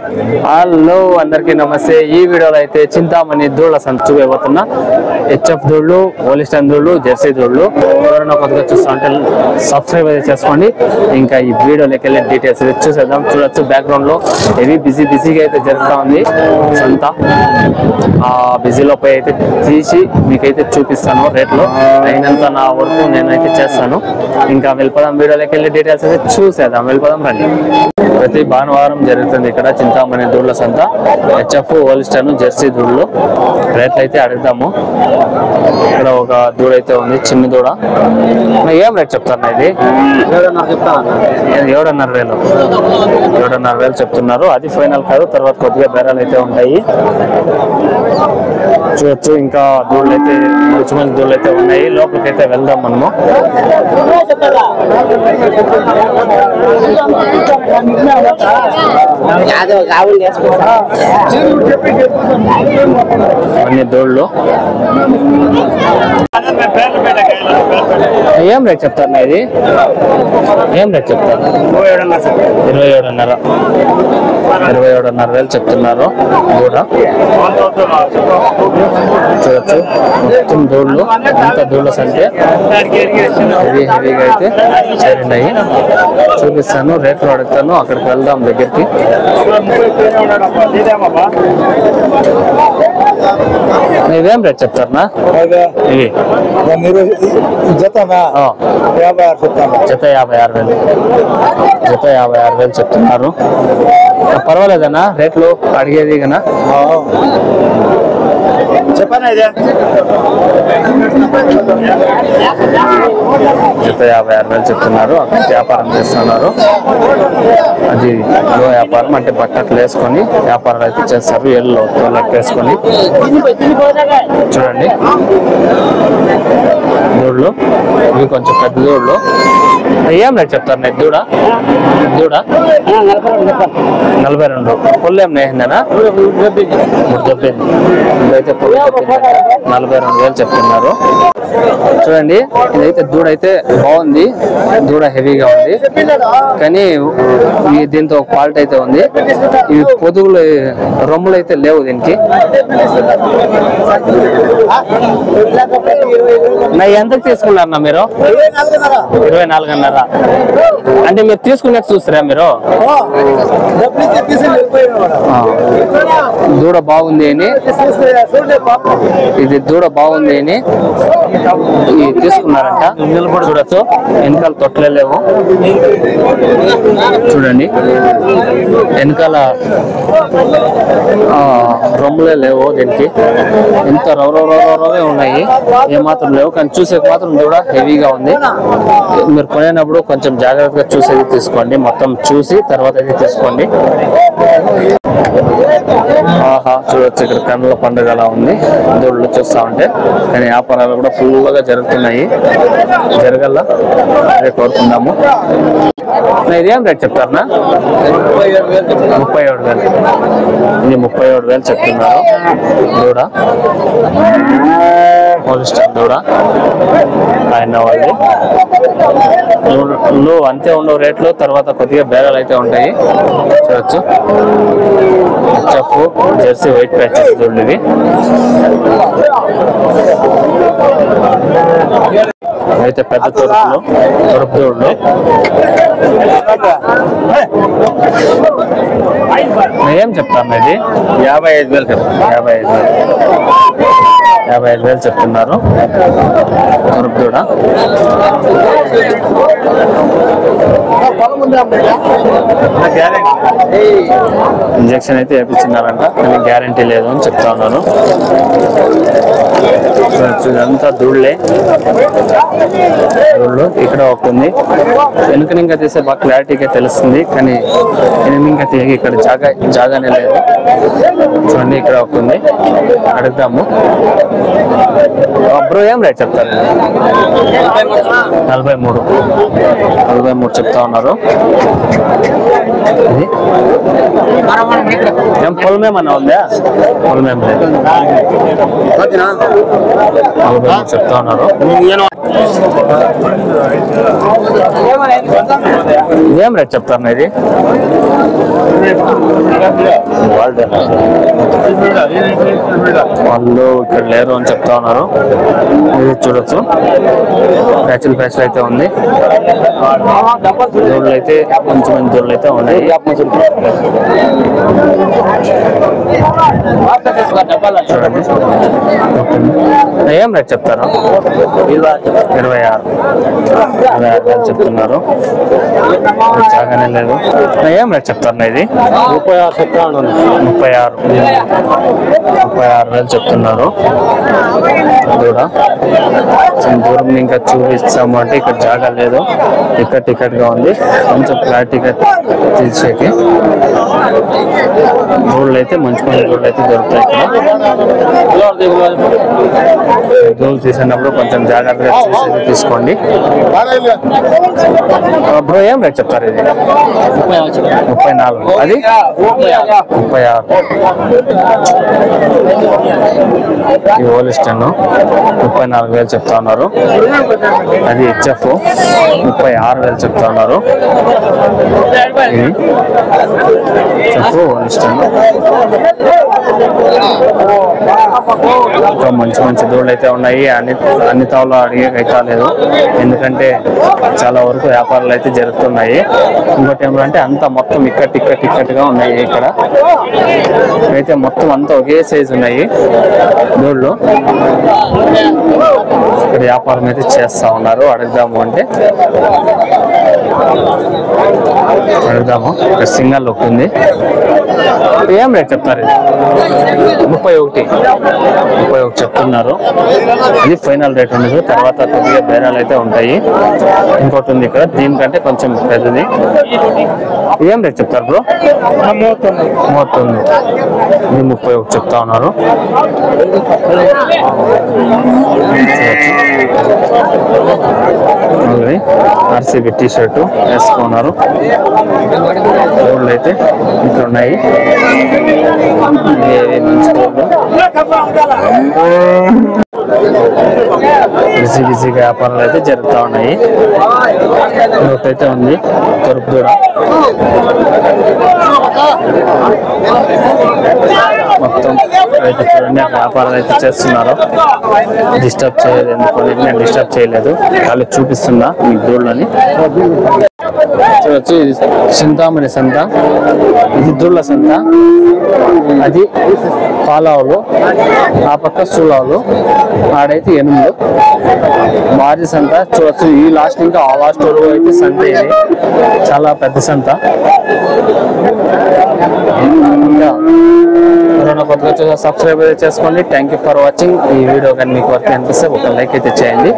Hello అందరికీ నమస్తే. ఈ వీడియోలో అయితే చింతామణి దూళ్ళ సంత చూపిపోతున్నా. హెచ్ఎఫ్ దూళ్ళు, హోలిస్టన్ దూళ్ళు, జెర్సీ దూళ్ళు. ఎవరైనా కొత్తగా చూస్తుంటే సబ్స్క్రైబ్ అయితే చేసుకోండి. ఇంకా ఈ వీడియోలోకి వెళ్ళి డీటెయిల్స్ చూసేద్దాం. చూడొచ్చు బ్యాక్గ్రౌండ్ లో హెవీ బిజీగా అయితే జరుగుతూ ఉంది సంత. ఆ బిజీలో పోయి అయితే తీసి మీకైతే చూపిస్తాను. రేట్లో అయినంత నా వరకు నేనైతే చేస్తాను. ఇంకా వెళ్ళిపోదాం, వీడియోలోకి వెళ్ళి డీటెయిల్స్ అయితే చూసేద్దాం. వెళ్ళిపోదాం రండి. ప్రతి భానువారం జరుగుతుంది ఇక్కడ చింతామణి దూళ్ళ సంత. హెచ్ఎఫ్, హోలిస్టన్, జెర్సీ దూళ్ళు. రేట్లు అయితే అడుగుదాము. ఇక్కడ ఒక దూడ అయితే ఉంది, చిన్న దూడ. ఏం రేట్ చెప్తారు ఇది? 7,500 చెప్తున్నారు. అది ఫైనల్ కాదు, తర్వాత కొద్దిగా బేరాలు అయితే ఉంటాయి. చూడొచ్చు ఇంకా దూళ్ళు అయితే మంచి మంచి దూళ్ళు అయితే ఉన్నాయి. లోపలికి అయితే వెళ్దాం మనము. అన్ని దూళ్ళు ఏం రేట్ చెప్తారు? ఇది ఏం రేట్ చెప్తారు? 27,500 చెప్తున్నారు కూడా. చూడొచ్చు మొత్తం దూళ్ళు, ఎంత దూళ్ళ సంఖ్య హెవీగా అయితే చేరినాయి. చూపిస్తాను, రేట్లు అడుగుతాను. అక్కడికి వెళ్దాం దగ్గరికి. ఇదేం రేట్ చెప్తారనా? ఇవి జత 56,000 చెప్తున్నారు. పర్వాలేదన్నా రేట్లు అడిగేది కన్నా? చెప్పనా ఇదే జత 56,000 చెప్తున్నారు. అక్కడ వ్యాపారం చేస్తున్నారు. అది వ్యాపారం అంటే బట్టలు వేసుకొని వ్యాపారాలు అయితే చేస్తారు. ఎల్లో తోళ్ళకి వేసుకొని. చూడండి దూళ్ళు, ఇవి కొంచెం పెద్ద దూళ్ళు. ఏం రేట్ చెప్తారు? నేను దూడ 42. పుల్లు ఏం నేసిందేనా? 3 ఇదైతే పుల్లు 42,000 చెప్తున్నారు. చూడండి ఇదైతే దూడ అయితే బాగుంది. దూడ హెవీగా ఉంది, కానీ దీంతో ఒక క్వాలిటీ అయితే ఉంది. ఇవి పొదుగులు రొమ్ములు అయితే లేవు దీనికి. ఎంతకు తీసుకున్నారన్నా మీరు? 24,500. అంటే మీరు తీసుకునే చూస్తారా మీరు? దూడ బాగుంది అని, ఇది దూడ బాగుంది అని తీసుకున్నారంట. చూడచ్చు వెనకాల తొట్టలే లేవు. చూడండి వెనకాల రొమ్ములే లేవు దీనికి. ఎంత రవరవే ఉన్నాయి, ఏమాత్రం లేవు. కానీ చూసేకి మాత్రం దూడ హెవీగా ఉంది. మీరు కొనేటప్పుడు కొంచెం జాగ్రత్తగా చూసేది తీసుకోండి. మొత్తం చూసి తర్వాత అయితే తీసుకోండి. ఆహా చూడొచ్చు ఇక్కడ కన్నుల పండుగ అలా ఉంది. దూళ్ళు చూస్తా ఉంటే. కానీ వ్యాపారాలు కూడా ఫుల్ గా జరుగుతున్నాయి. జరగల అదే కోరుకుందాము. ఇదేం రేట్ చెప్తారనా? 37,000. ఇది 37,000 చెప్తున్నారు. దూడ హోలిస్టన్ దూడ. ఆయన వాళ్ళు అంతే ఉండవు రేట్లు, తర్వాత కొద్దిగా బేరాలు అయితే ఉంటాయి. చూడొచ్చు హెచ్ఎఫ్, జెర్సీ, వైట్ ప్యాచెస్ దూళ్ళు ఇవి. అయితే పెద్ద తొరుపు దూళ్ళు. ఏం చెప్తాను? ఇది 55,000 చెప్తాను. 55,000 చెప్తున్నారు. తొరుపు దూడ. ఇంజక్షన్ అయితే వేయించినారంట, కానీ గ్యారంటీ లేదు అని చెప్తా ఉన్నాను. ఇదంతా దూళ్ళే. దూళ్ళు ఇక్కడ ఒకటి ఉంది. వెనుక ఇంకా తీసే బాగా క్లారిటీగా తెలుస్తుంది, కానీ ఇంకా తీయగా ఇక్కడ జాగానే లేదు. చూడండి ఇక్కడ ఒకటి ఉంది, అడుగుదాము. బ్రో ఏం రేట్ చెప్తారు? 43 చెప్తా ఉన్నారు. ఇది ఏం పొలమేమన్నా ఉందా? పొలమేం లేదు. 43 చెప్తా ఉన్నారు. ఏం రేట్ చెప్తారు ఇది? వాళ్ళు ఇక్కడ లేరు అని చెప్తా ఉన్నారు. ఇది చూడొచ్చు, ప్యాచుల ప్యాచులు అయితే ఉంది. దూడలు అయితే మంచి మంచి దూడలు అయితే ఉన్నాయి. చూడండి, ఏం రేట్ చెప్తారు? 26 చెప్తున్నారు. చాగానే లేదు. ఏం రేట్ చెప్తారు ఇది? 36,000 చెప్తున్నారు. కూడా దూరం ఇంకా చూపిస్తాము అంటే ఇక్కడ జాగా లేదు, టికెట్ గా ఉంది. కొంచెం క్లారిటీగా తీసేకి దూడలు అయితే మంచి మంచి దూడలు అయితే దొరుకుతాయి ఇక్కడ. దూడలు తీసినప్పుడు కొంచెం జాగ్రత్తగా చూసి తీసుకోండి. బ్రో ఏం రేట్ చెప్తారు ఇది? 34. అది 36. ఈ హోలిస్టన్ 34,000 చెప్తా ఉన్నారు. అది హెచ్ఎఫ్ 36,000 చెప్తా ఉన్నారు. ఇది హెచ్ఎఫ్ హోలిస్టన్. ఇంకా మంచి మంచి దూడలు అయితే ఉన్నాయి. అన్ని తావులు అడిగే కాలేదు, ఎందుకంటే చాలా వరకు వ్యాపారాలు అయితే జరుగుతున్నాయి. ఇంకోటి ఏమంటే అంతా మొత్తం ఇక్కట్టుగా ఉన్నాయి. ఇక్కడ అయితే మొత్తం అంతా ఒకే సైజు ఉన్నాయి దూడలు. ఇక్కడ వ్యాపారం అయితే చేస్తా ఉన్నారు. అడుగుదాము అంటే ఇక్కడ సింగల్ ఒకటి ఉంది. ఏం రేట్ చెప్తారు? 31 చెప్తున్నారు. ఇది ఫైనల్ రేట్ ఉండదు, తర్వాత కొద్దిగా బేరాలు అయితే ఉంటాయి. ఇంకోటి ఉంది ఇక్కడ, దీనికంటే కొంచెం పెద్దది. ఏం రేట్ చెప్తారు బ్రో? 39. ఇది 31 చెప్తా ఉన్నారు. ఆర్సీబీ టీ షర్టు వేసుకున్నారు. రోడ్లు అయితే ఇక్కడ ఉన్నాయి. మంచి రోడ్లు, బిజీగా వ్యాపారాలు అయితే జరుగుతూ ఉన్నాయి. ఒకటైతే ఉంది తొరుపు దూడ. మొత్తం అయితే చూడండి, వ్యాపారాలు అయితే చేస్తున్నారు. డిస్టర్బ్ చేయలేదు, ఎందుకంటే నేను డిస్టర్బ్ చేయలేదు, వాళ్ళు చూపిస్తున్నా మీకు దూడలని. చూడొచ్చు, ఇది చింతామణి సంత, ఇది దూళ్ళ సంత, అది పాలావులు, ఆ పక్క సూలావులు, ఆడైతే 8 భారీ సంత. చూడొచ్చు, ఈ లాస్ట్ ఇంకా ఆ లాస్ట్ వరకు అయితే సంత. ఇది చాలా పెద్ద సంత. ఎవరైనా కొత్తగా చూసా సబ్స్క్రైబ్ అయితే చేసుకోండి. Thank you for watching. ఈ వీడియో కానీ మీకు వర్క్ అనిపిస్తే ఒక లైక్ అయితే చేయండి.